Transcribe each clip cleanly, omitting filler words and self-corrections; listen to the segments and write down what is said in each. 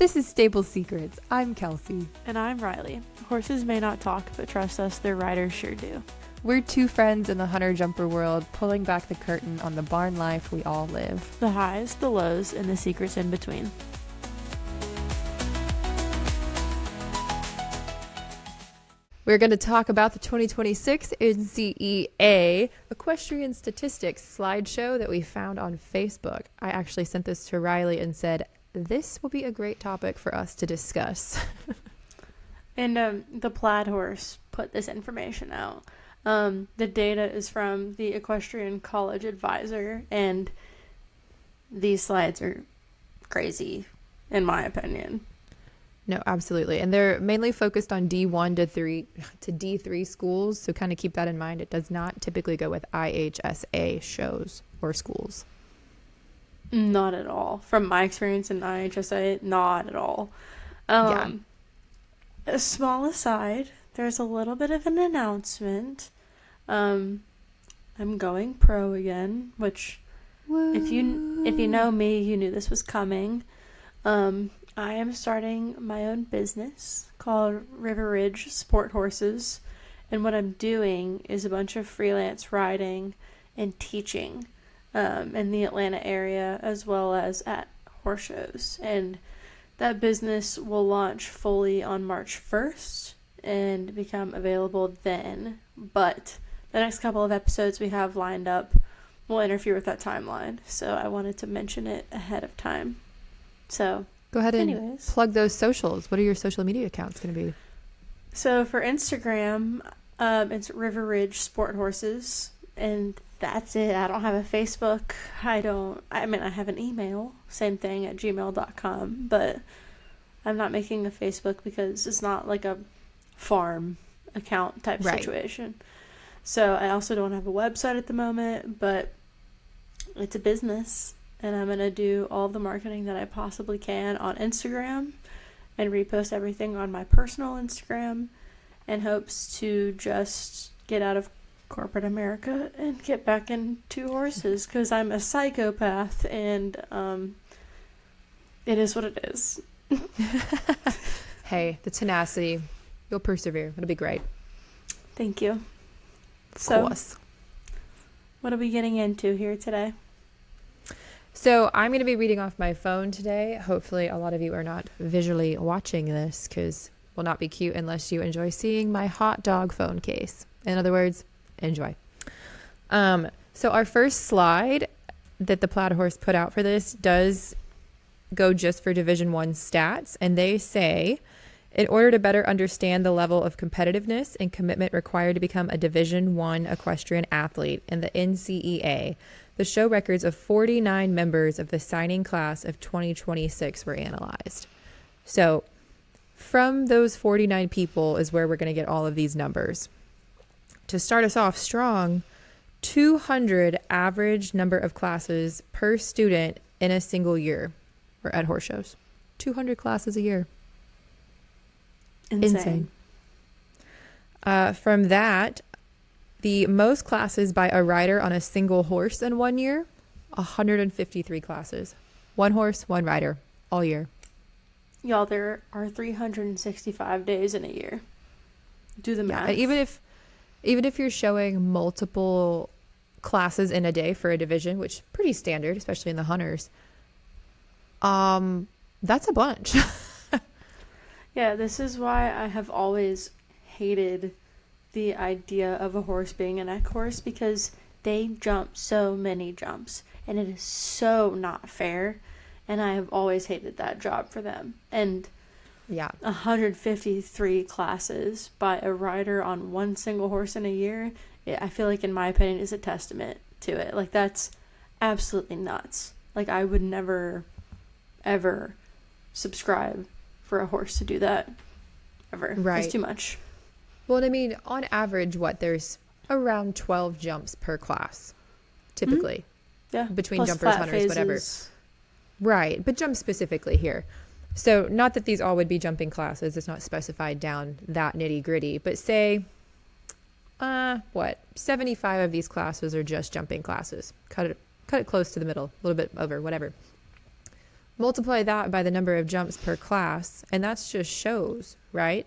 This is Stable Secrets. I'm Kelsey. And I'm Riley. Horses may not talk, but trust us, their riders sure do. We're two friends in the hunter-jumper world, pulling back the curtain on the barn life we all live. The highs, the lows, and the secrets in between. We're going to talk about the 2026 NCEA Equestrian Statistics slideshow that we found on Facebook. I actually sent this to Riley and said, this will be a great topic for us to discuss. And the Plaid Horse put this information out. The data is from the Equestrian College Advisor, and these slides are crazy, in my opinion. No, absolutely. And they're mainly focused on D1 to D3 schools. So kind of keep that in mind. It does not typically go with IHSA shows or schools. Not at all. From my experience in IHSA, not at all. A small aside, there's a little bit of an announcement. I'm going pro again, which if you know me, you knew this was coming. I am starting my own business called River Ridge Sport Horses, and what I'm doing is a bunch of freelance riding and teaching in the Atlanta area as well as at horse shows. And that business will launch fully on March 1st and become available then. But the next couple of episodes we have lined up will interfere with that timeline, so I wanted to mention it ahead of time. So go ahead and plug those socials. What are your social media accounts going to be? So for Instagram, it's River Ridge Sport Horses, and that's it. I don't have a Facebook. I have an email, same thing, at gmail.com, but I'm not making a Facebook because it's not like a farm account type situation. So I also don't have a website at the moment, but it's a business. And I'm going to do all the marketing that I possibly can on Instagram and repost everything on my personal Instagram in hopes to just get out of corporate America and get back into horses because I'm a psychopath and it is what it is. Hey, the tenacity. You'll persevere. It'll be great. Thank you. Of course. What are we getting into here today? So I'm going to be reading off my phone today. Hopefully a lot of you are not visually watching this because it will not be cute unless you enjoy seeing my hot dog phone case. In other words, enjoy. So our first slide that the Plaid Horse put out for this does go just for Division I stats. And they say, in order to better understand the level of competitiveness and commitment required to become a Division I equestrian athlete in the NCEA, the show records of 49 members of the signing class of 2026 were analyzed. So from those 49 people is where we're going to get all of these numbers. To start us off strong, 200 average number of classes per student in a single year or at horse shows. 200 classes a year. Insane. From that, the most classes by a rider on a single horse in 1 year, 153 classes. One horse, one rider, all year. Y'all, there are 365 days in a year. Do the math. And even if you're showing multiple classes in a day for a division, which is pretty standard, especially in the hunters, that's a bunch. Yeah, this is why I have always hated the idea of a horse being an eq horse, because they jump so many jumps and it is so not fair, and I have always hated that job for them. And 153 classes by a rider on one single horse in a year, I feel like, in my opinion, is a testament to it. Like, that's absolutely nuts. Like, I would never ever subscribe for a horse to do that ever. Right. It's too much. Well, I mean, on average, there's around 12 jumps per class, typically. Mm-hmm. Yeah. Between plus jumpers, hunters, phases. whatever. Right. But jump specifically here. So not that these all would be jumping classes. It's not specified down that nitty gritty. But say, 75 of these classes are just jumping classes. Cut it close to the middle, a little bit over, whatever. multiply that by the number of jumps per class, and that's just shows, right?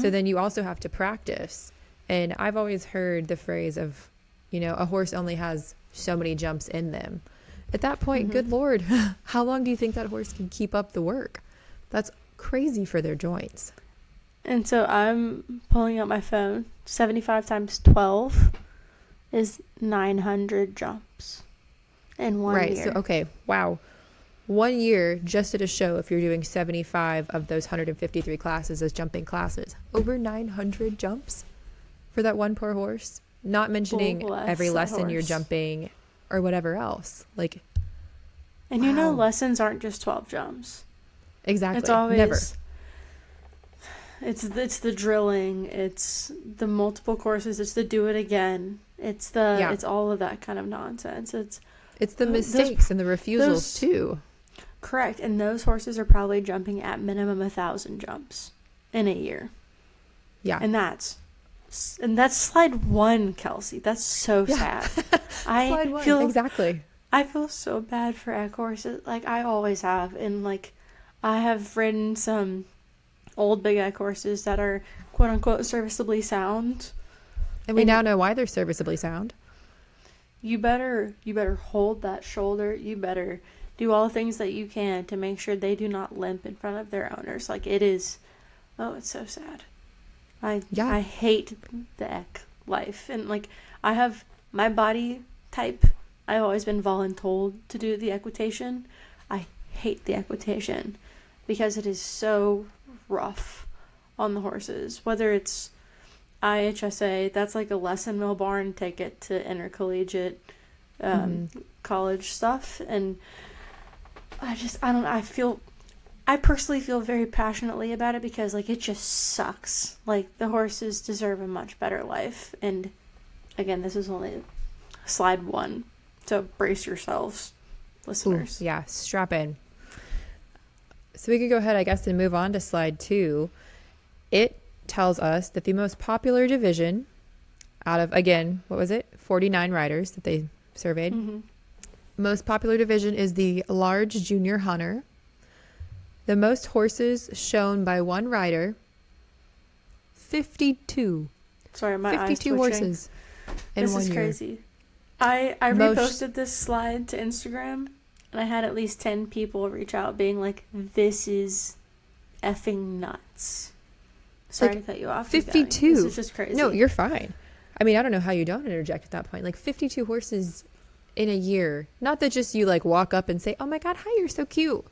So then you also have to practice. And I've always heard the phrase of, a horse only has so many jumps in them. At that point, good Lord, how long do you think that horse can keep up the work? That's crazy for their joints. And so I'm pulling up my phone. 75 times 12 is 900 jumps in 1 year. So, okay, wow. 1 year just at a show, if you're doing 75 of those 153 classes as jumping classes, over 900 jumps for that one poor horse. Not mentioning every lesson you're jumping or whatever else. Like, and lessons aren't just 12 jumps. Exactly. It's always never. It's the drilling, it's the multiple courses, it's the do it again. It's all of that kind of nonsense. It's the mistakes and the refusals too. Correct. And those horses are probably jumping at minimum 1,000 jumps in a year. Yeah. And that's slide 1, Kelsey. That's so sad. Slide 1, exactly. I feel so bad for egg horses. Like, I always have. And, like, I have ridden some old big egg horses that are, quote unquote, serviceably sound. And we now know why they're serviceably sound. You better hold that shoulder. You better do all the things that you can to make sure they do not limp in front of their owners. Like, it's so sad. I hate the eck life. And, like, I have my body type. I've always been voluntold to do the equitation. I hate the equitation because it is so rough on the horses. Whether it's IHSA, that's like a lesson mill barn ticket to intercollegiate college stuff. And I personally feel very passionately about it because, like, it just sucks. Like, the horses deserve a much better life. And again, this is only slide 1, so brace yourselves, listeners. Ooh, yeah, strap in. So we could go ahead, I guess, and move on to slide 2. It tells us that the most popular division out of, again, 49 riders that they surveyed. Most popular division is the large junior hunter. The most horses shown by one rider, 52. Sorry, my 52 eyes horses in 1 year. This is crazy. I reposted this slide to Instagram, and I had at least 10 people reach out being like, this is effing nuts. Sorry to cut you off. 52. This is just crazy. No, you're fine. I mean, I don't know how you don't interject at that point. Like, 52 horses in a year. Not that just you, like, walk up and say, oh my God, hi, you're so cute.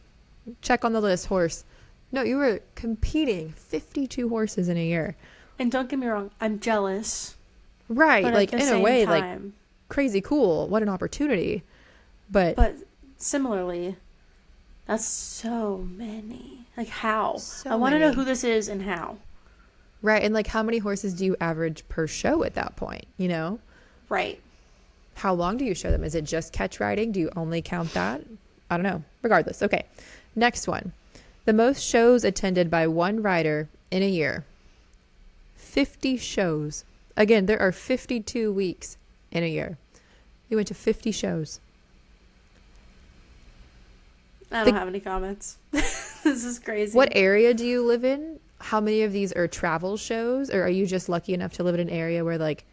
Check on the list, horse. No, you were competing 52 horses in a year. And don't get me wrong, I'm jealous. Right. Like, in a way, like, time, crazy cool. What an opportunity. But similarly, that's so many. Like, how? So I want to know many. who this is and how. Right. And, like, how many horses do you average per show at that point, Right. How long do you show them? Is it just catch riding? Do you only count that? I don't know. Regardless. Okay. Next one. The most shows attended by one rider in a year. 50 shows. Again, there are 52 weeks in a year. You went to 50 shows. I don't have any comments. This is crazy. What area do you live in? How many of these are travel shows? Or are you just lucky enough to live in an area where, like,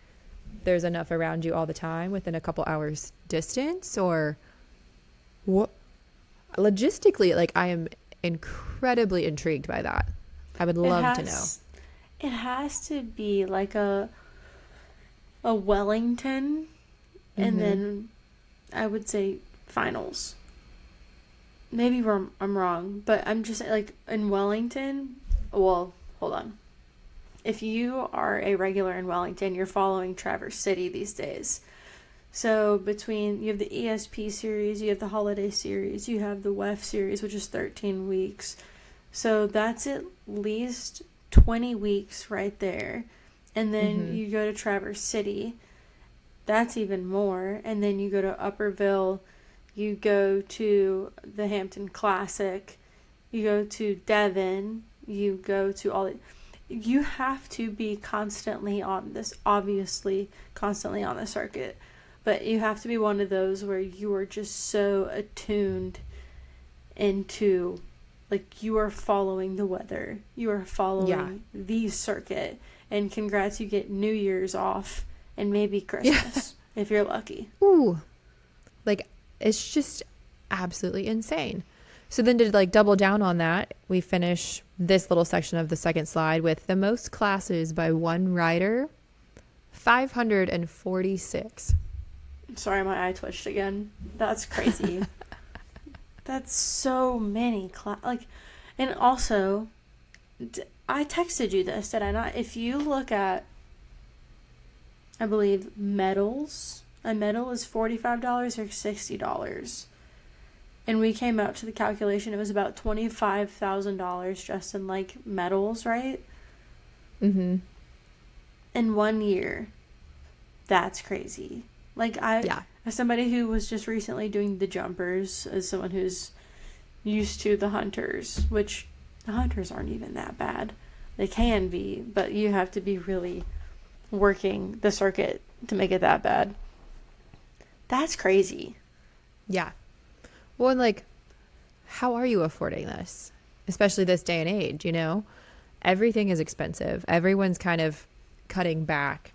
there's enough around you all the time within a couple hours distance? Or what? Logistically, like, I am incredibly intrigued by that. I would love to know. It has to be like a Wellington, and then I would say finals. Maybe I'm wrong, but I'm just like in Wellington. Well, hold on. If you are a regular in Wellington, you're following Traverse City these days. So you have the ESP series, you have the holiday series, you have the WEF series, which is 13 weeks. So that's at least 20 weeks right there. And then you go to Traverse City, that's even more. And then you go to Upperville, you go to the Hampton Classic, you go to Devon, you go to you have to be constantly on the circuit. But you have to be one of those where you are just so attuned into, like, you are following the weather. You are following the circuit. And congrats, you get New Year's off and maybe Christmas if you're lucky. Ooh. Like, it's just absolutely insane. So then to like double down on that, we finish this little section of the second slide with the most classes by one rider, 546. Sorry, my eye twitched again. That's crazy. That's so many like, and also, I texted you this, did I not? If you look at, I believe, medals, a medal is $45 or $60. And we came out to the calculation, it was about $25,000 just in, like, medals, right? Mm-hmm. In 1 year. That's crazy. Like, as somebody who was just recently doing the jumpers, as someone who's used to the hunters, which the hunters aren't even that bad. They can be, but you have to be really working the circuit to make it that bad. That's crazy. Yeah. Well, and like, how are you affording this? Especially this day and age, you know? Everything is expensive. Everyone's kind of cutting back.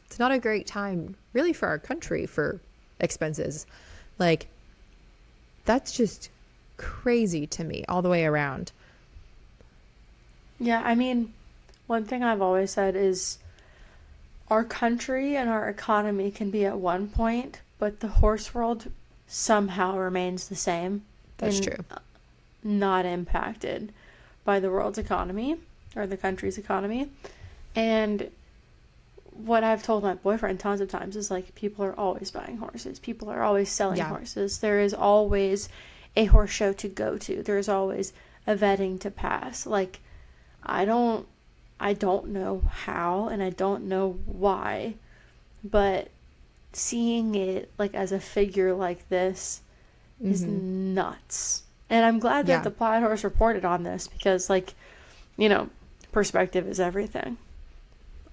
It's not a great time, really, for our country for expenses. Like, that's just crazy to me all the way around. Yeah, I mean, one thing I've always said is our country and our economy can be at one point, but the horse world somehow remains the same. That's true. Not impacted by the world's economy or the country's economy. And what I've told my boyfriend tons of times is, like, people are always buying horses. People are always selling horses. There is always a horse show to go to. There's always a vetting to pass. Like, I don't know how, and I don't know why, but seeing it, like, as a figure like this is nuts. And I'm glad that the Plaid Horse reported on this because, like, you know, perspective is everything.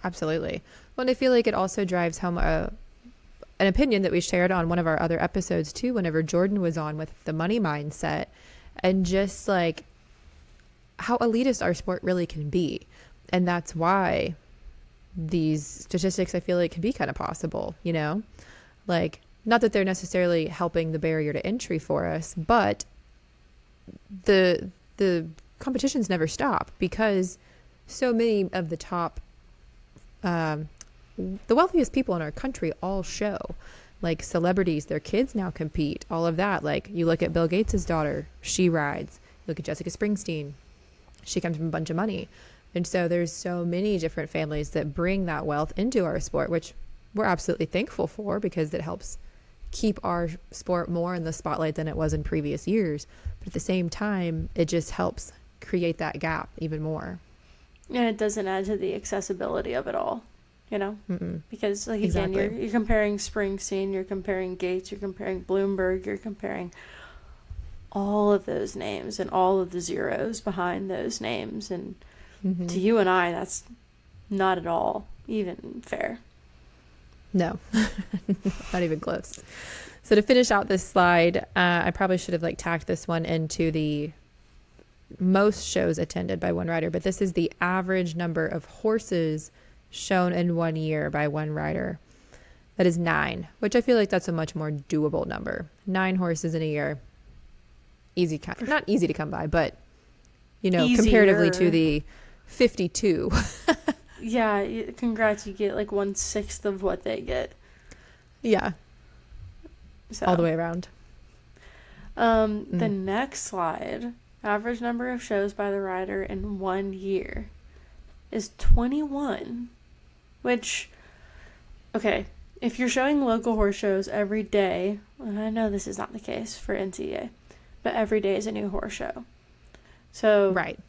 Absolutely. Well, and I feel like it also drives home an opinion that we shared on one of our other episodes too, whenever Jordan was on, with the money mindset and just like how elitist our sport really can be. And that's why these statistics, I feel like, can be kind of possible, you know? Like, not that they're necessarily helping the barrier to entry for us, but the competitions never stop because so many of the top, the wealthiest people in our country all show. Like, celebrities, their kids now compete, all of that. Like, you look at Bill Gates' daughter, she rides. You look at Jessica Springsteen, she comes from a bunch of money. And so there's so many different families that bring that wealth into our sport, which we're absolutely thankful for because it helps keep our sport more in the spotlight than it was in previous years. But at the same time, it just helps create that gap even more. And it doesn't add to the accessibility of it all, you know? Because, like, again, Exactly. you're comparing Springsteen, you're comparing Gates, you're comparing Bloomberg, you're comparing all of those names and all of the zeros behind those names. And to you and I, that's not at all even fair. No, not even close. So to finish out this slide, I probably should have like tacked this one into the most shows attended by one rider, but this is the average number of horses shown in 1 year by one rider. That is 9, which I feel like that's a much more doable number. 9 horses in a year. Not easy to come by, but, you know, Easier. Comparatively to the 52. Yeah, congrats, you get like 1/6 of what they get. Yeah. So, all the way around. The next slide, average number of shows by the rider in 1 year is 21, which, okay, if you're showing local horse shows every day, and I know this is not the case for NCEA, but every day is a new horse show. So Right.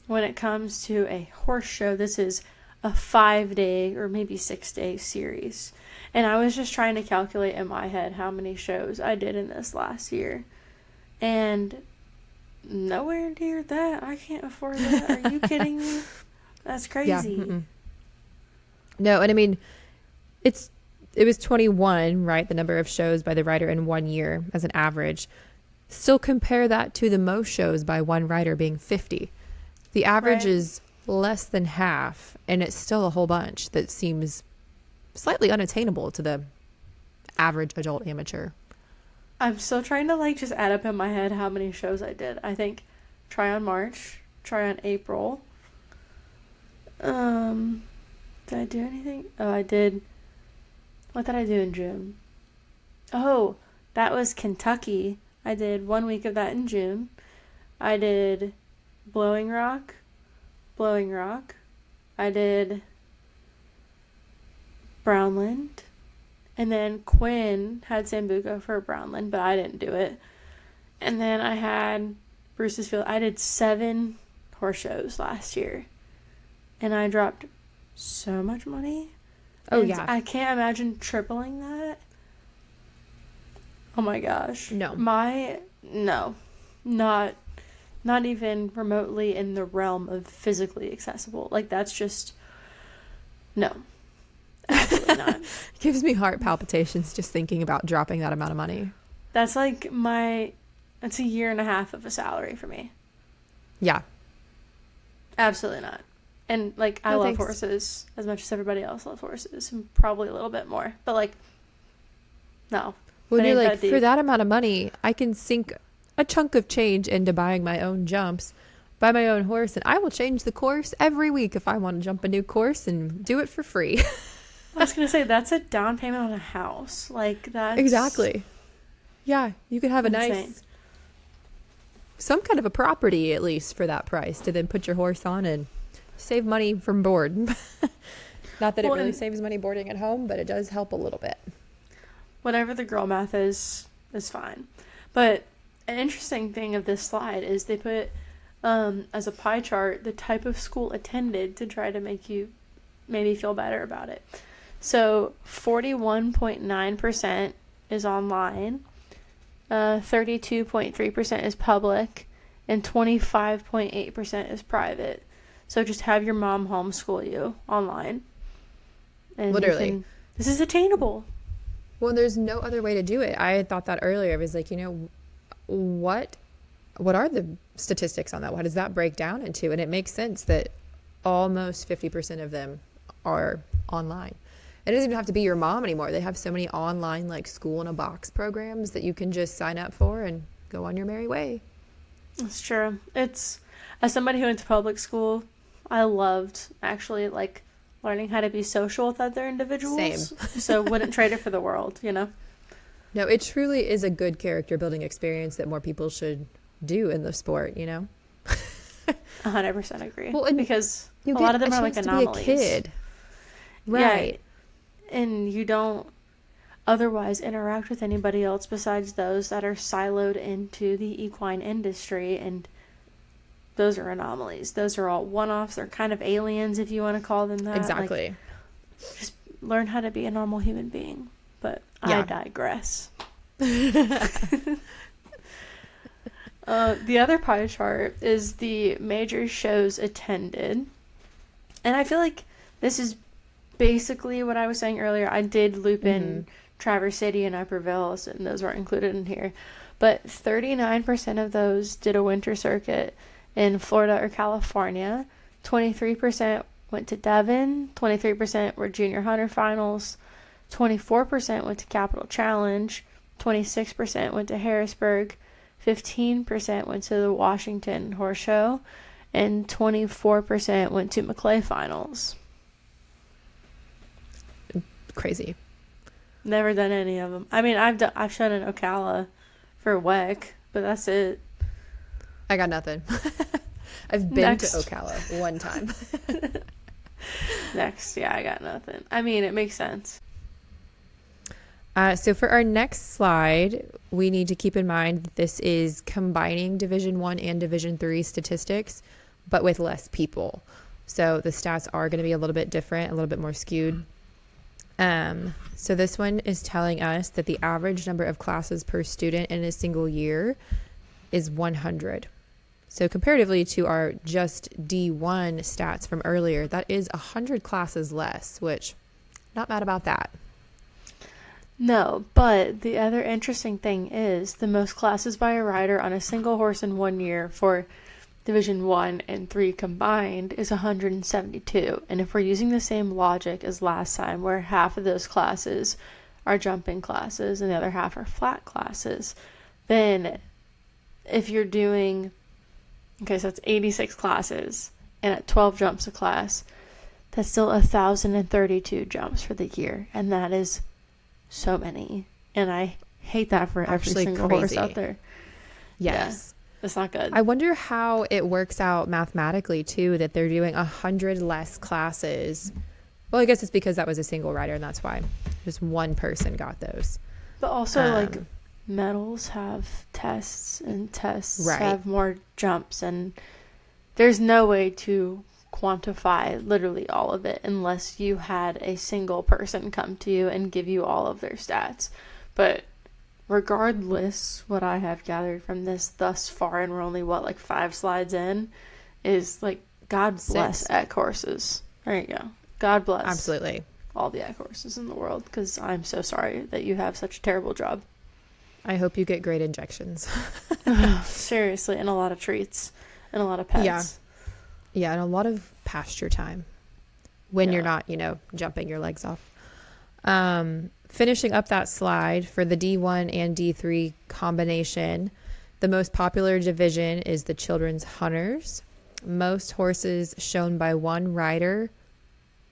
when it comes to a horse show, this is a 5-day or maybe 6-day series. And I was just trying to calculate in my head how many shows I did in this last year. And nowhere near that. I can't afford that. Are you kidding me? That's crazy. Yeah. No, and I mean, it was 21, right? The number of shows by the rider in 1 year as an average. Still compare that to the most shows by one rider being 50. The average Right. is less than half, and it's still a whole bunch that seems slightly unattainable to the average adult amateur. I'm still trying to like just add up in my head how many shows I did. I think try on March, try on April. Did I do anything? Oh, I did. What did I do in June? Oh, that was Kentucky. I did 1 week of that in June. I did Blowing Rock, Blowing Rock. I did Brownland. And then Quinn had Sambuca for Brownland, but I didn't do it. And then I had Bruce's Field. I did 7 horse shows last year. And I dropped so much money. Oh, And yeah. I can't imagine tripling that. Oh my gosh. No. No. Not even remotely in the realm of physically accessible. Like, that's just, no. Absolutely not. Gives me heart palpitations just thinking about dropping that amount of money. That's like that's a year and a half of a salary for me. Yeah. Absolutely not. And like, I No, love thanks. horses as much as everybody else loves horses, and probably a little bit more. But like, no. Well, It you're ain't like, that for deep. that amount of money, I can sink a chunk of change into buying my own jumps, buy my own horse, and I will change the course every week if I want to jump a new course and do it for free. I was gonna say that's a down payment on a house. Like, that's Exactly. Yeah, you could have a insane. nice, some kind of a property at least for that price to then put your horse on and save money from board. Not that it Well, really and saves money boarding at home, but it does help a little bit. whatever the girl math is fine. But an interesting thing of this slide is they put as a pie chart the type of school attended to try to make you maybe feel better about it. So 41.9% is online, 32.3% is public, and 25.8% is private. So just have your mom homeschool you online. And Literally. this is attainable. Well, there's no other way to do it. I had thought that earlier. I was like, what are the statistics on that? What does that break down into? And it makes sense that almost 50% of them are online. It doesn't even have to be your mom anymore. They have so many online like school in a box programs that you can just sign up for and go on your merry way. That's true. It's, as somebody who went to public school, I loved actually like learning how to be social with other individuals. Same. So wouldn't trade it for the world, you know? No, it truly is a good character building experience that more people should do in the sport, 100% agree. Well, and because a You lot get of them a are like chance to anomalies. be a kid. Yeah, Right. and you don't otherwise interact with anybody else besides those that are siloed into the equine industry, and those are anomalies. Those are all one-offs. They're kind of aliens, if you want to call them that. Exactly. Like, just learn how to be a normal human being. But I Yeah. digress. The other pie chart is the major shows attended. And I feel like this is basically what I was saying earlier. I did loop in Traverse City and Upperville, and those weren't included in here. But 39% of those did a winter circuit in Florida or California. 23% went to Devon. 23% were junior hunter finals. 24% went to Capital Challenge. 26% went to Harrisburg. 15% went to the Washington Horse Show. And 24% went to Maclay finals. Crazy. Never done any of them. I mean, I've shown in Ocala for WEC, but that's it. I got nothing. I've been Next. to Ocala one time. Next, yeah, I got nothing. I mean, it makes sense. So for our next slide, we need to keep in mind that this is combining Division 1 and Division 3 statistics, but with less people. So the stats are going to be a little bit different, a little bit more skewed. So this one is telling us that the average number of classes per student in a single year is 100. So comparatively to our just D1 stats from earlier, that is 100 classes less, which not mad about that. No, but the other interesting thing is the most classes by a rider on a single horse in 1 year for Division 1 and 3 combined is 172. And if we're using the same logic as last time, where half of those classes are jumping classes and the other half are flat classes, then if you're doing, okay, so it's 86 classes and at 12 jumps a class, that's still 1,032 jumps for the year. And that is so many. And I hate that for every single horse out there. Yes. Yeah, it's not good. I wonder how it works out mathematically too, that they're doing 100 less classes. Well, I guess it's because that was a single rider and that's why just one person got those. But also like medals have tests and tests Right. have more jumps, and there's no way to quantify literally all of it unless you had a single person come to you and give you all of their stats. But regardless, what I have gathered from this thus far, and we're only like 5 slides in, is like God bless egg horses. There you go. God bless Absolutely all the egg horses in the world, because I'm so sorry that you have such a terrible job. I hope you get great injections. Seriously, and a lot of treats and a lot of pets. Yeah, and a lot of pasture time when you're not, jumping your legs off. Finishing up that slide for the D1 and D3 combination, the most popular division is the children's hunters. Most horses shown by one rider,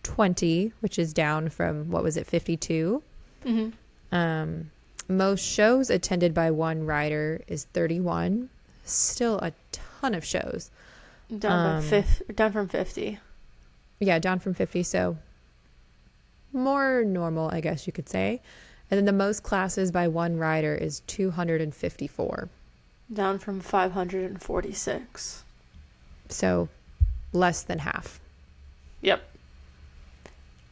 20, which is down from, 52? Mm-hmm. Most shows attended by one rider is 31. Still a ton of shows. Down from 50. Yeah, down from 50. So more normal, I guess you could say. And then the most classes by one rider is 254. Down from 546. So less than half. Yep.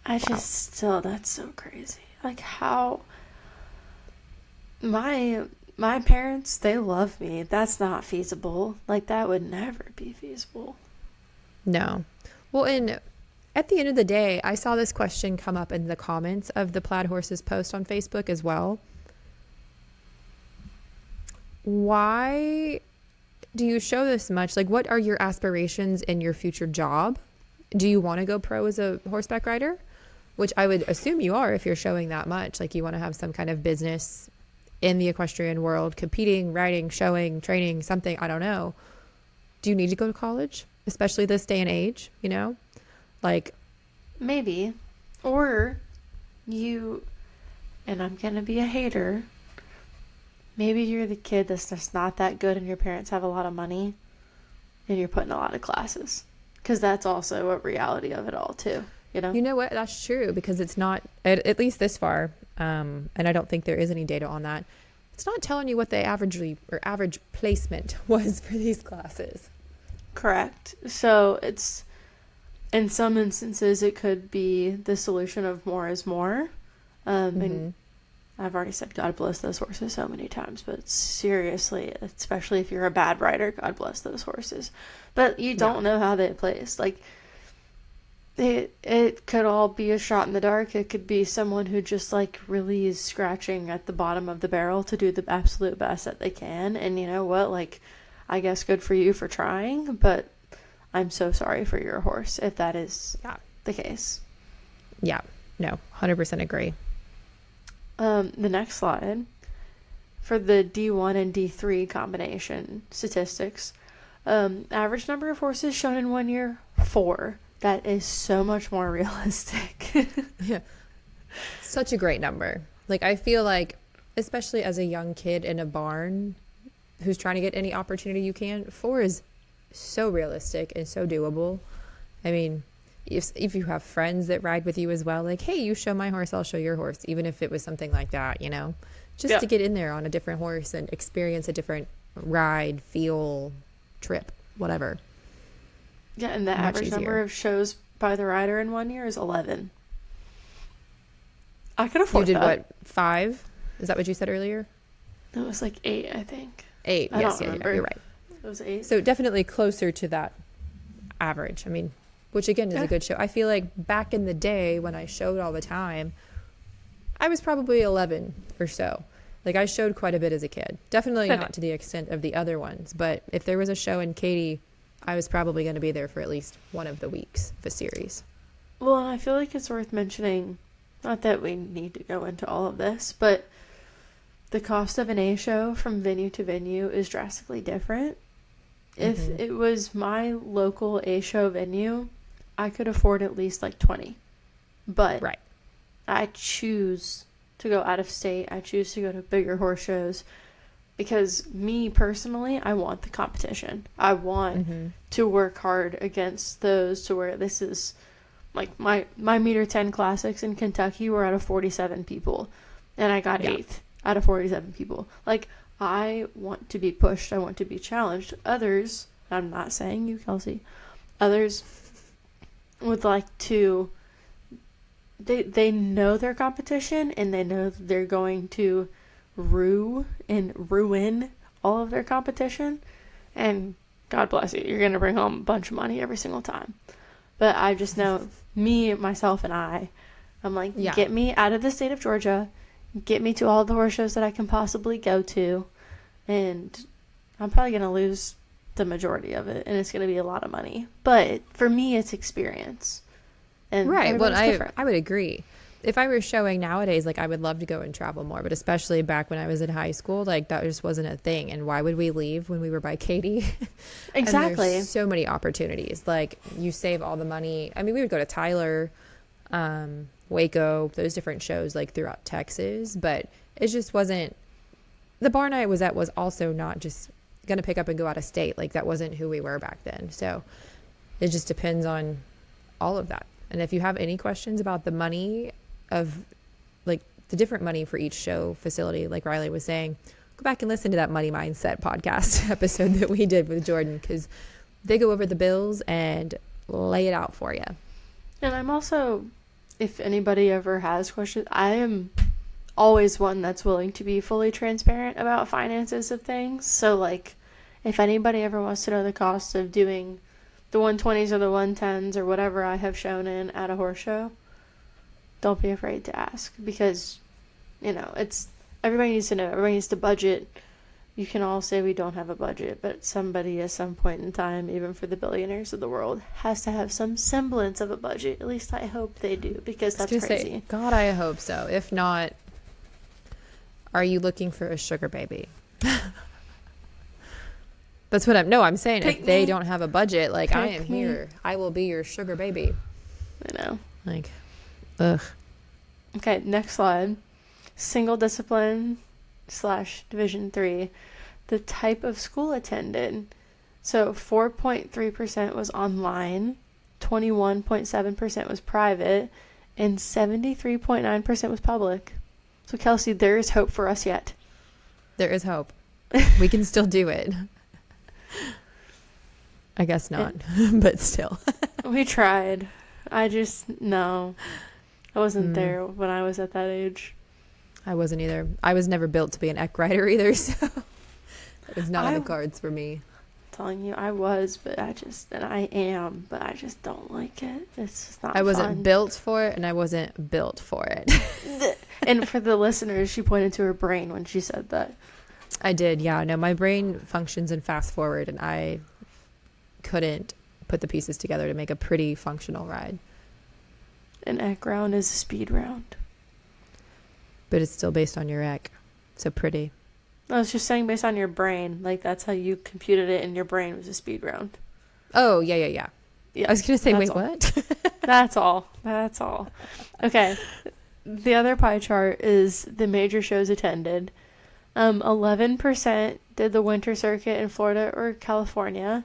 That's so crazy. Like how my parents, they love me. That's not feasible. Like that would never be feasible. No. Well, and at the end of the day, I saw this question come up in the comments of the Plaid Horses post on Facebook as well. Why do you show this much? Like, what are your aspirations in your future job? Do you want to go pro as a horseback rider? Which I would assume you are if you're showing that much. Like, you want to have some kind of business in the equestrian world, competing, riding, showing, training, something. I don't know. Do you need to go to college? Especially this day and age, Like, maybe. Or and I'm going to be a hater, maybe you're the kid that's just not that good and your parents have a lot of money and you're putting a lot of classes. Because that's also a reality of it all, too. You know what? That's true, because it's not, at least this far, and I don't think there is any data on that. It's not telling you what the average placement was for these classes. Correct. So it's, in some instances, it could be the solution of more is more. And I've already said God bless those horses so many times, but seriously, especially if you're a bad rider, God bless those horses. But you don't know how they place. Like, it could all be a shot in the dark. It could be someone who just like really is scratching at the bottom of the barrel to do the absolute best that they can. And you know what? Like, I guess good for you for trying, but I'm so sorry for your horse if that is the case. Yeah, no, 100% agree. The next slide for the D1 and D3 combination statistics, average number of horses shown in 1 year, 4. That is so much more realistic. Yeah. Such a great number. Like, I feel like, especially as a young kid in a barn who's trying to get any opportunity you can, 4 is so realistic and so doable. I mean, if you have friends that ride with you as well, like, hey, you show my horse, I'll show your horse, even if it was something like that, just to get in there on a different horse and experience a different ride, feel, trip, whatever. Yeah, and the average number of shows by the rider in 1 year is 11. I could afford that. You did what, 5? Is that what you said earlier? It was like 8, I think. 8, yes, yeah, you're right. It was 8. So definitely closer to that average. I mean, which again is a good show. I feel like back in the day when I showed all the time, I was probably 11 or so. Like, I showed quite a bit as a kid. Definitely Okay. not to the extent of the other ones. But if there was a show in Katy, I was probably going to be there for at least one of the weeks of a series. Well, and I feel like it's worth mentioning, not that we need to go into all of this, but the cost of an A show from venue to venue is drastically different. If it was my local A show venue, I could afford at least like 20. But Right. I choose to go out of state. I choose to go to bigger horse shows because me personally, I want the competition. I want to work hard against those to where this is like my meter 10 classics in Kentucky were out of 47 people and I got 8th out of 47 people. Like, I want to be pushed. I want to be challenged. Others, I'm not saying you, Kelsey, others would like to, they know their competition and they know that they're going to ruin all of their competition, and God bless you, you're going to bring home a bunch of money every single time. But I just know me, myself, and I'm like, get me out of the state of Georgia, get me to all the horse shows that I can possibly go to, and I'm probably going to lose the majority of it, and it's going to be a lot of money. But for me, it's experience. And right. Well, different. I would agree. If I were showing nowadays, like, I would love to go and travel more, but especially back when I was in high school, like, that just wasn't a thing. And why would we leave when we were by Katy? Exactly. And there's so many opportunities. Like, you save all the money. I mean, we would go to Tyler, Waco, those different shows, like, throughout Texas, but it just wasn't. The barn I was at was also not just going to pick up and go out of state. Like, that wasn't who we were back then. So it just depends on all of that. And if you have any questions about the money of, like, the different money for each show facility, like Riley was saying, go back and listen to that Money Mindset podcast episode that we did with Jordan, because they go over the bills and lay it out for you. And I'm also, if anybody ever has questions, I am always one that's willing to be fully transparent about finances of things. So, like, if anybody ever wants to know the cost of doing the 120s or the 110s or whatever I have shown in at a horse show, don't be afraid to ask, because, you know, it's, everybody needs to know, everybody needs to budget. You can all say we don't have a budget, but somebody at some point in time, even for the billionaires of the world, has to have some semblance of a budget. At least I hope they do, because that's crazy. God, I hope so. If not, are you looking for a sugar baby? That's what I'm saying. If they don't have a budget, like, I am here. I will be your sugar baby. I know. Like, ugh. Okay, next slide. Single discipline / Division 3. The type of school attended. So 4.3% was online, 21.7% was private, and 73.9% was public. So, Kelsey, there is hope for us yet. There is hope. We can still do it. I guess not, but still. We tried. No. I wasn't there when I was at that age. I wasn't either. I was never built to be an eck rider either, so it was not on the cards for me. I'm telling you, I was, but I am, but I just don't like it. It's just not fun. I wasn't built for it, and I wasn't built for it. And for the listeners, she pointed to her brain when she said that. I did, yeah. No, my brain functions in fast forward, and I couldn't put the pieces together to make a pretty functional ride. An eck round is a speed round. But it's still based on your eck. So pretty. I was just saying based on your brain. Like, that's how you computed it in your brain, was a speed round. Oh, yeah. I was going to say, wait, all. what? That's all. Okay. The other pie chart is the major shows attended. 11% did the winter circuit in Florida or California.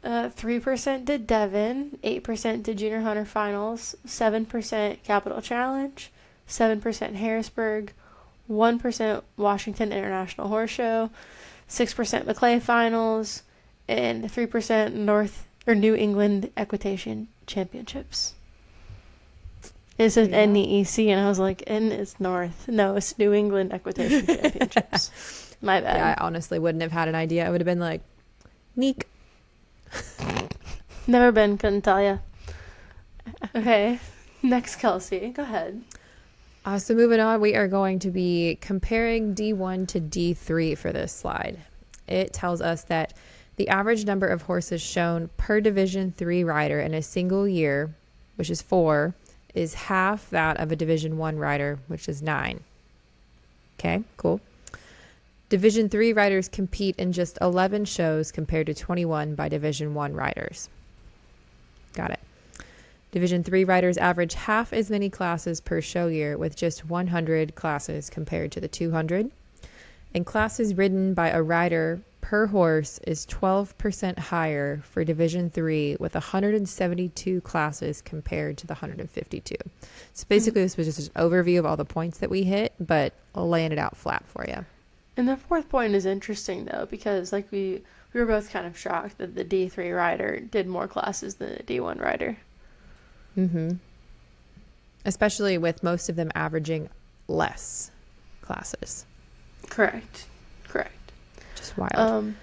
3% did Devon. 8% did Junior Hunter Finals. 7% Capital Challenge. 7% Harrisburg. 1% Washington International Horse Show. 6% Maclay Finals. And 3% New England Equitation Championships. It says NEEC, and I was like, N is North. No, it's New England Equitation Championships. My bad. Yeah, I honestly wouldn't have had an idea. I would have been like, neek. Never been, couldn't tell ya. Okay, next, Kelsey. Go ahead. So moving on, we are going to be comparing D1 to D3 for this slide. It tells us that the average number of horses shown per Division 3 rider in a single year, which is 4, is half that of a Division 1 rider, which is 9. Okay, cool. Division 3 riders compete in just 11 shows compared to 21 by Division 1 riders. Got it. Division 3 riders average half as many classes per show year with just 100 classes compared to the 200. And classes ridden by a rider per horse is 12% higher for Division 3 with 172 classes compared to the 152. So basically this was just an overview of all the points that we hit, but laying it out flat for you. And the fourth point is interesting, though, because like we were both kind of shocked that the D3 rider did more classes than the D1 rider. Mm-hmm. Especially with most of them averaging less classes. Correct. Just wild.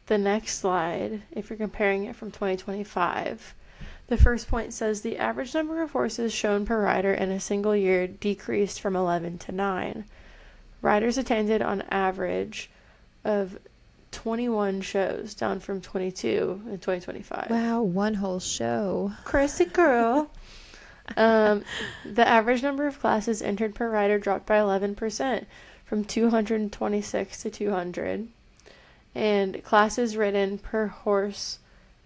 The next slide, if you're comparing it from 2025, the first point says the average number of horses shown per rider in a single year decreased from 11 to 9. Riders attended on average of 21 shows, down from 22 in 2025. Wow, one whole show. Crazy girl. The average number of classes entered per rider dropped by 11%, from 226 to 200. And classes ridden per horse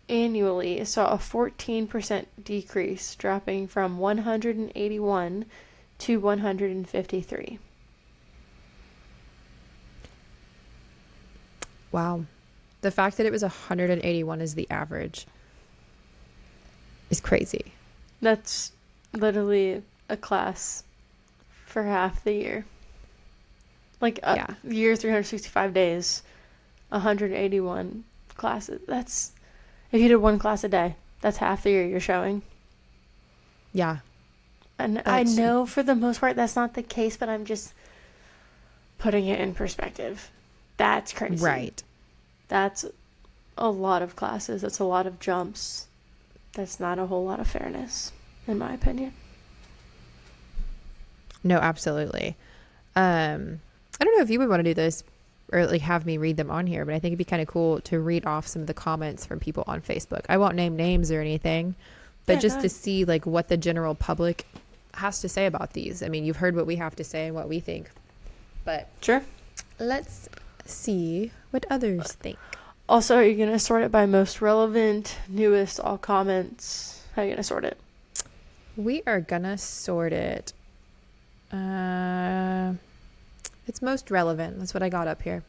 annually saw a 14% decrease, dropping from 181 to 153. Wow. The fact that it was 181 is the average is crazy. That's literally a class for half the year. Like a year, 365 days, 181 classes. That's, if you did one class a day, that's half the year you're showing. Yeah. And I know for the most part that's not the case, but I'm just putting it in perspective. That's crazy. Right. That's a lot of classes. That's a lot of jumps. That's not a whole lot of fairness, in my opinion. No, absolutely. I don't know if you would want to do this or like have me read them on here, but I think it'd be kind of cool to read off some of the comments from people on Facebook. I won't name names or anything, but just to see like what the general public has to say about these. I mean, you've heard what we have to say and what we think, but sure. Let's see what others think. Also, are you going to sort it by most relevant, newest, all comments? How are you going to sort it? We are going to sort it. It's most relevant. That's what I got up here.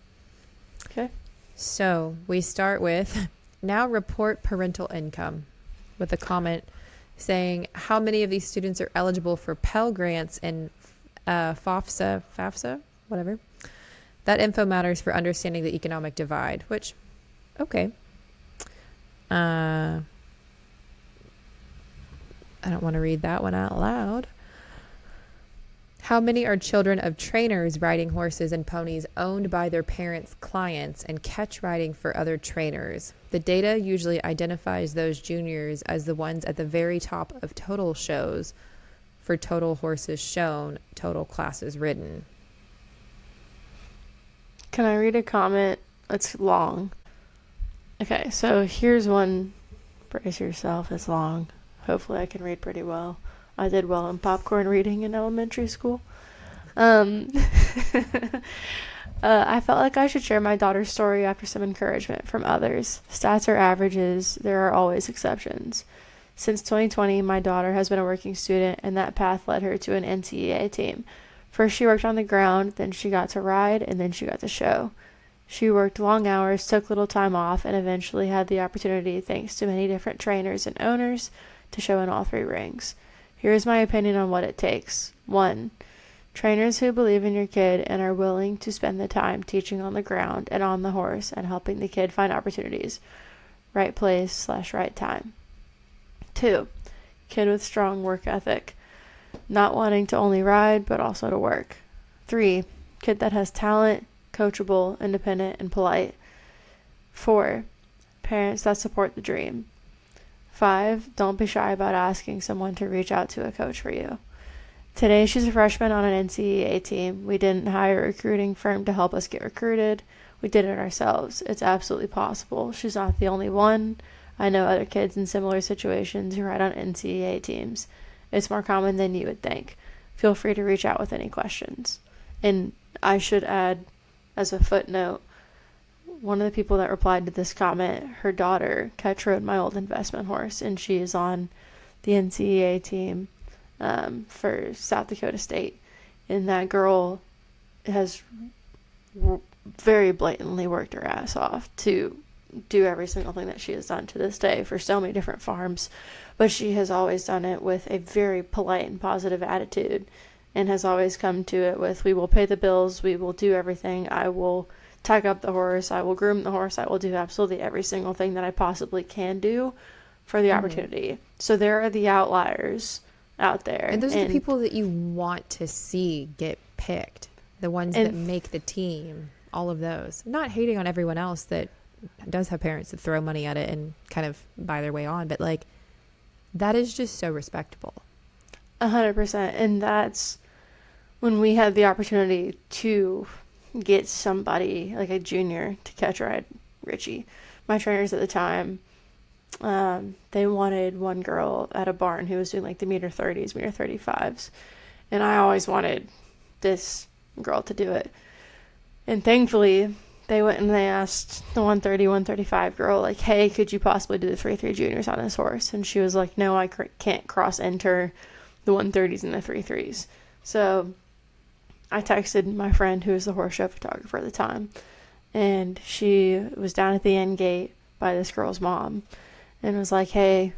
Okay. So we start with now report parental income with a comment saying how many of these students are eligible for Pell Grants and FAFSA, whatever. That info matters for understanding the economic divide, which, okay. I don't want to read that one out loud. How many are children of trainers riding horses and ponies owned by their parents' clients and catch riding for other trainers? The data usually identifies those juniors as the ones at the very top of total shows for total horses shown, total classes ridden. Can I read a comment? It's long. Okay, so here's one. Brace yourself, it's long. Hopefully I can read pretty well. I did well in popcorn reading in elementary school. I felt like I should share my daughter's story after some encouragement from others. Stats are averages. There are always exceptions. Since 2020, my daughter has been a working student, and that path led her to an NCEA team. First, she worked on the ground, then she got to ride, and then she got to show. She worked long hours, took little time off, and eventually had the opportunity, thanks to many different trainers and owners, to show in all 3 rings. Here's my opinion on what it takes. 1. Trainers who believe in your kid and are willing to spend the time teaching on the ground and on the horse and helping the kid find opportunities. Right place/right time. 2. Kid with strong work ethic. Not wanting to only ride, but also to work. 3. Kid that has talent, coachable, independent, and polite. 4. Parents that support the dream. 5. Don't be shy about asking someone to reach out to a coach for you. Today she's a freshman on an NCEA team. We didn't hire a recruiting firm to help us get recruited. We did it ourselves. It's absolutely possible. She's not the only one. I know other kids in similar situations who ride on NCEA teams. It's more common than you would think. Feel free to reach out with any questions. And I should add, as a footnote, one of the people that replied to this comment, her daughter catch rode my old investment horse, and she is on the NCEA team for South Dakota State. And that girl has very blatantly worked her ass off to do every single thing that she has done to this day for so many different farms. But she has always done it with a very polite and positive attitude, and has always come to it with, we will pay the bills, we will do everything, I will tag up the horse, I will groom the horse, I will do absolutely every single thing that I possibly can do for the opportunity. So there are the outliers out there. And those are the people that you want to see get picked. The ones that make the team. All of those. Not hating on everyone else that does have parents that throw money at it and kind of buy their way on. But, like, that is just so respectable. 100%. And that's when we had the opportunity to get somebody, like a junior, to catch ride Richie. My trainers at the time, they wanted one girl at a barn who was doing like the meter 30s, meter 35s. And I always wanted this girl to do it. And thankfully, they went and they asked the 130, 135 girl, like, hey, could you possibly do the 3-3 juniors on this horse? And she was like, no, I can't cross-enter the 130s and the 3-3s. So I texted my friend who was the horse show photographer at the time, and she was down at the end gate by this girl's mom and was like, hey,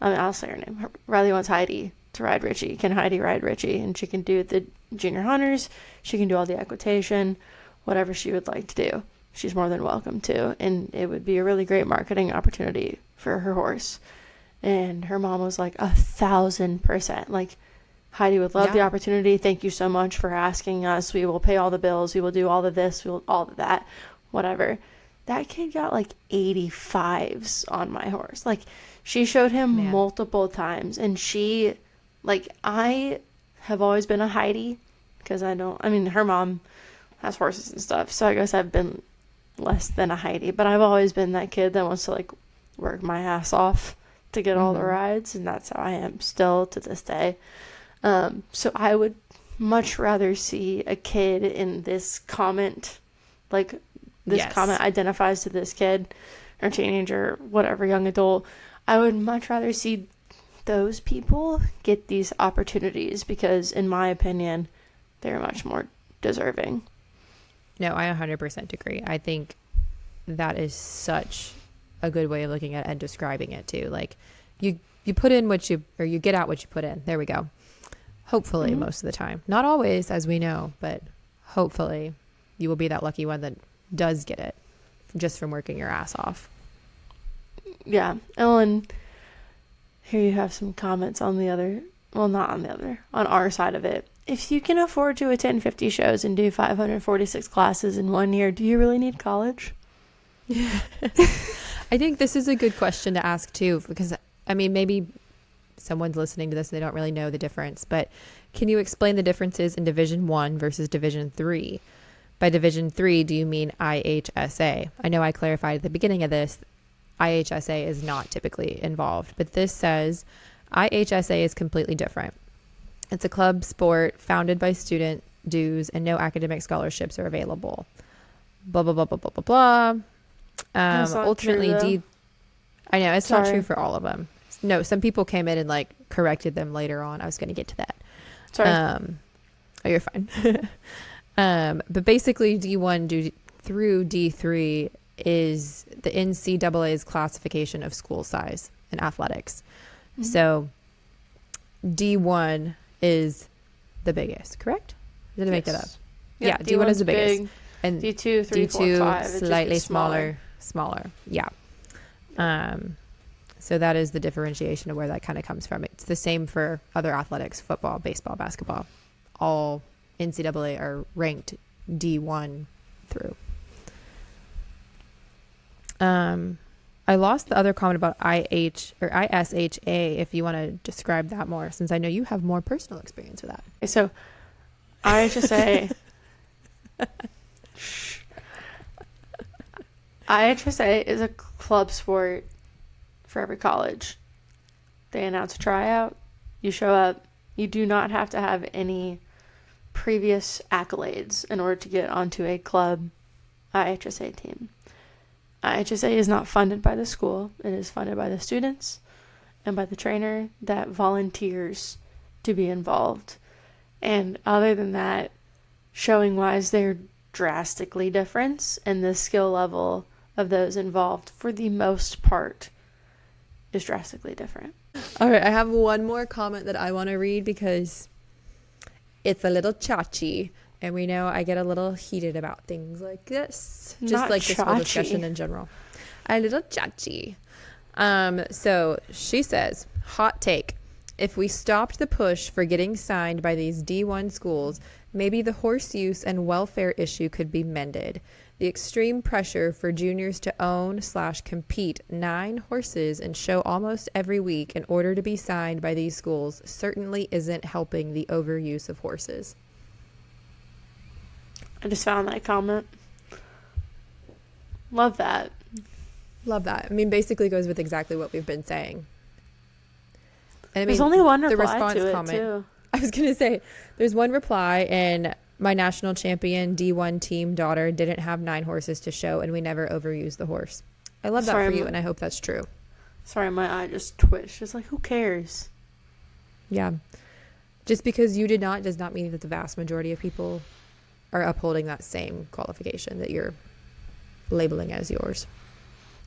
I'll say her name. Riley wants Heidi to ride Richie. Can Heidi ride Richie? And she can do the junior hunters. She can do all the equitation, whatever she would like to do. She's more than welcome to. And it would be a really great marketing opportunity for her horse. And her mom was like 1,000%. Like, Heidi would love the opportunity. Thank you so much for asking us. We will pay all the bills. We will do all of this. We will all of that. Whatever. That kid got like 85s on my horse. Like, she showed him multiple times. And she, like, I have always been a Heidi because her mom has horses and stuff. So I guess I've been less than a Heidi. But I've always been that kid that wants to, like, work my ass off to get all the rides. And that's how I am still to this day. So I would much rather see a kid in this comment, like this comment identifies to this kid or teenager, whatever, young adult. I would much rather see those people get these opportunities because, in my opinion, they're much more deserving. No, I 100% agree. I think that is such a good way of looking at it and describing it too. Like, you put in you get out what you put in. There we go. Hopefully, most of the time. Not always, as we know, but hopefully you will be that lucky one that does get it just from working your ass off. Yeah. Ellen, here you have some comments on our side of it. If you can afford to attend 50 shows and do 546 classes in 1 year, do you really need college? I think this is a good question to ask too, because, I mean, maybe someone's listening to this and they don't really know the difference, but can you explain the differences in Division 1 versus Division 3? By Division 3, do you mean IHSA? I know I clarified at the beginning of this, IHSA is not typically involved, but this says IHSA is completely different. It's a club sport founded by student dues and no academic scholarships are available. Blah, blah, blah, blah, blah, blah, blah. Ultimately, I know, it's not true for all of them. No, some people came in and like corrected them later on. I was going to get to that. Sorry. Oh, you're fine. But basically D1 through D3 is the NCAA's classification of school size in athletics. So D1 is the biggest, correct? Did I make that up? Yep, yeah, D1 is the biggest. Big. And D2, 3, D2 4, 5. slightly smaller. Yeah. So that is the differentiation of where that kind of comes from. It's the same for other athletics, football, baseball, basketball. All NCAA are ranked D1 through. I lost the other comment about ISHA, if you want to describe that more, since I know you have more personal experience with that. So IHSA IHSA is a club sport for every college. They announce a tryout, you show up, you do not have to have any previous accolades in order to get onto a club IHSA team. IHSA is not funded by the school, it is funded by the students and by the trainer that volunteers to be involved. And other than that, showing wise, they're drastically different, and the skill level of those involved, for the most part, is drastically different. All right, I have one more comment that I want to read because it's a little chachi, and we know I get a little heated about things like this, just Not like this whole chachi. discussion in general. A little chachi. So she says, hot take. If we stopped the push for getting signed by these D1 schools, maybe the horse use and welfare issue could be mended. The extreme pressure for juniors to own/compete 9 horses and show almost every week in order to be signed by these schools certainly isn't helping the overuse of horses. I just found that comment. Love that. Love that. I mean, basically goes with exactly what we've been saying. And I mean, There's only one the reply response to it, comment, too. I was going to say, there's one reply, and my national champion D1 team daughter didn't have 9 horses to show, and we never overused the horse. I love that for you, and I hope that's true. Sorry, my eye just twitched. It's like, who cares? Yeah. Just because you did not does not mean that the vast majority of people are upholding that same qualification that you're labeling as yours.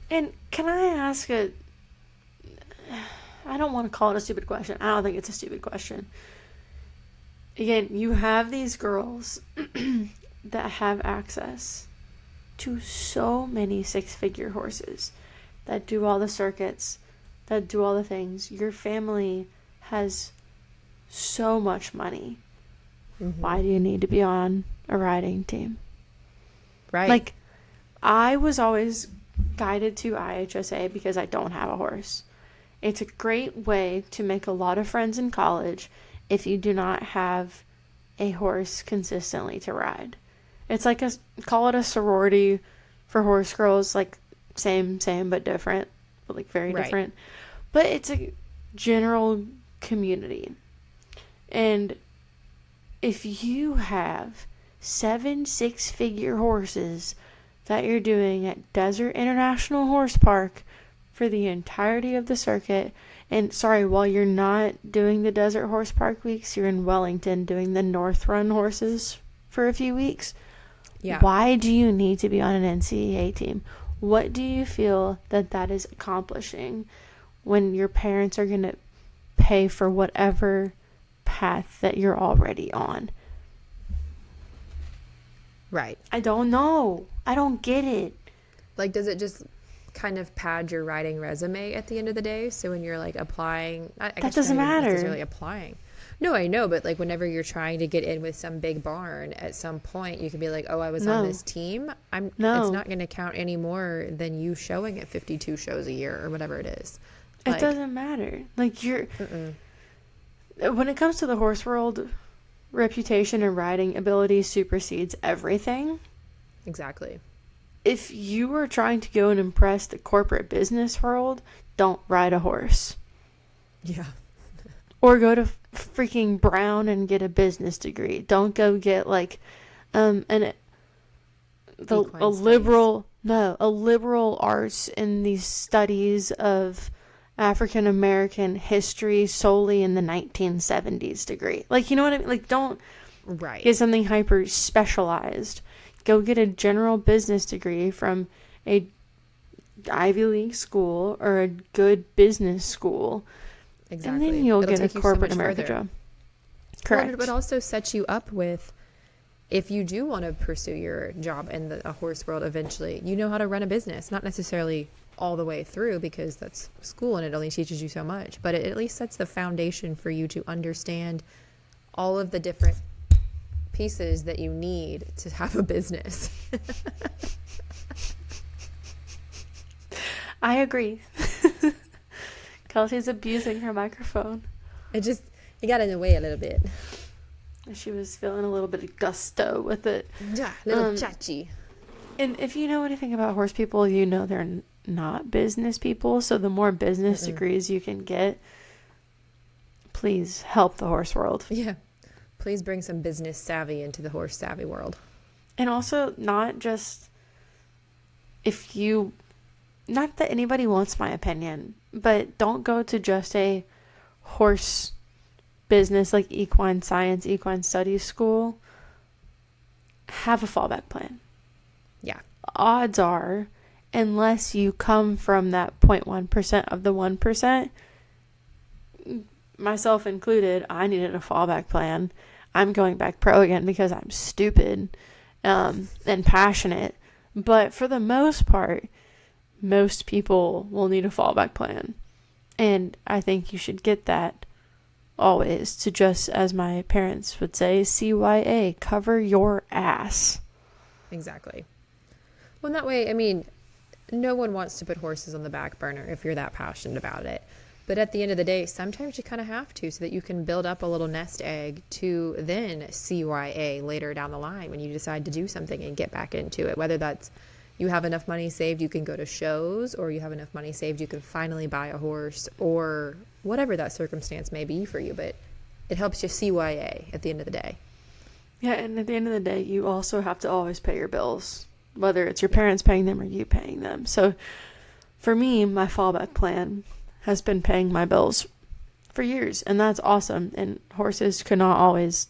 And can I ask a... I don't want to call it a stupid question. I don't think it's a stupid question. Again, you have these girls that have access to so many 6-figure horses that do all the circuits, that do all the things. Your family has so much money. Mm-hmm. Why do you need to be on a riding team? Right. Like, I was always guided to IHSA because I don't have a horse. It's a great way to make a lot of friends in college if you do not have a horse consistently to ride. It's like call it a sorority for horse girls, like same but different, but like very different. But it's a general community. And if you have 7 6-figure horses that you're doing at Desert International Horse Park for the entirety of the circuit, and while you're not doing the Desert Horse Park weeks, you're in Wellington doing the North Run horses for a few weeks. Yeah. Why do you need to be on an NCEA team? What do you feel that is accomplishing when your parents are going to pay for whatever path that you're already on? Right. I don't know. I don't get it. Like, does it just kind of pad your riding resume at the end of the day? So when you're like applying, that doesn't matter. Necessarily applying. No, I know, but like whenever you're trying to get in with some big barn, at some point you can be like, oh, I was on this team. It's not going to count any more than you showing at 52 shows a year or whatever it is. It doesn't matter. Like when it comes to the horse world, reputation and riding ability supersedes everything. Exactly. If you are trying to go and impress the corporate business world, don't ride a horse. Yeah. Or go to freaking Brown and get a business degree. Don't go get like a liberal arts in these studies of African American history solely in the 1970s degree. Like, you know what I mean? Like, don't get something hyper specialized. Go get a general business degree from a Ivy League school or a good business school. Exactly. And then you'll get a corporate America job. Correct. Well, it would also set you up with, if you do want to pursue your job in the horse world eventually, you know how to run a business. Not necessarily all the way through, because that's school and it only teaches you so much. But it at least sets the foundation for you to understand all of the different pieces that you need to have a business. I agree. Kelsey's abusing her microphone. It got in the way a little bit. She was feeling a little bit of gusto with it. Yeah, little chachi. And if you know anything about horse people, you know they're not business people. So the more business degrees you can get, please help the horse world. Yeah. Please bring some business savvy into the horse savvy world. And also, not just not that anybody wants my opinion, but don't go to just a horse business like equine science, equine studies school. Have a fallback plan. Yeah. Odds are, unless you come from that 0.1% of the 1%, myself included, I needed a fallback plan. I'm going back pro again because I'm stupid and passionate. But for the most part, most people will need a fallback plan. And I think you should get that always, to just, as my parents would say, CYA, cover your ass. Exactly. Well, that way, I mean, no one wants to put horses on the back burner if you're that passionate about it. But at the end of the day, sometimes you kind of have to, so that you can build up a little nest egg to then CYA later down the line when you decide to do something and get back into it. Whether that's you have enough money saved you can go to shows, or you have enough money saved you can finally buy a horse, or whatever that circumstance may be for you. But it helps you CYA at the end of the day. Yeah, and at the end of the day, you also have to always pay your bills, whether it's your parents paying them or you paying them. So for me, my fallback plan has been paying my bills for years, and that's awesome. And horses cannot always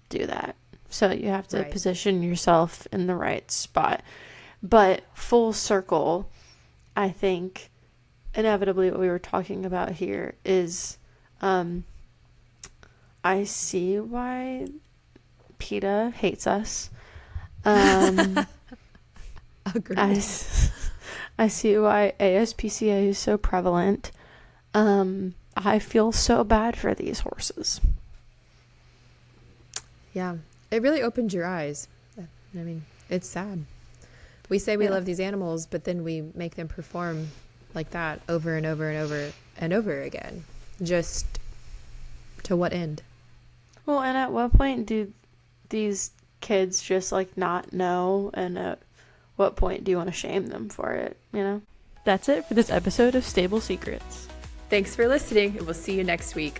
do that. So you have to position yourself in the right spot. But full circle, I think inevitably what we were talking about here is I see why PETA hates us. Agreed. I see why ASPCA is so prevalent. I feel so bad for these horses. Yeah, it really opened your eyes. I mean, it's sad. We say we love these animals, but then we make them perform like that over and over and over and over again. Just to what end? Well, and at what point do these kids just like not know, and at what point do you want to shame them for it, you know? That's it for this episode of Stable Secrets. Thanks for listening, and we'll see you next week.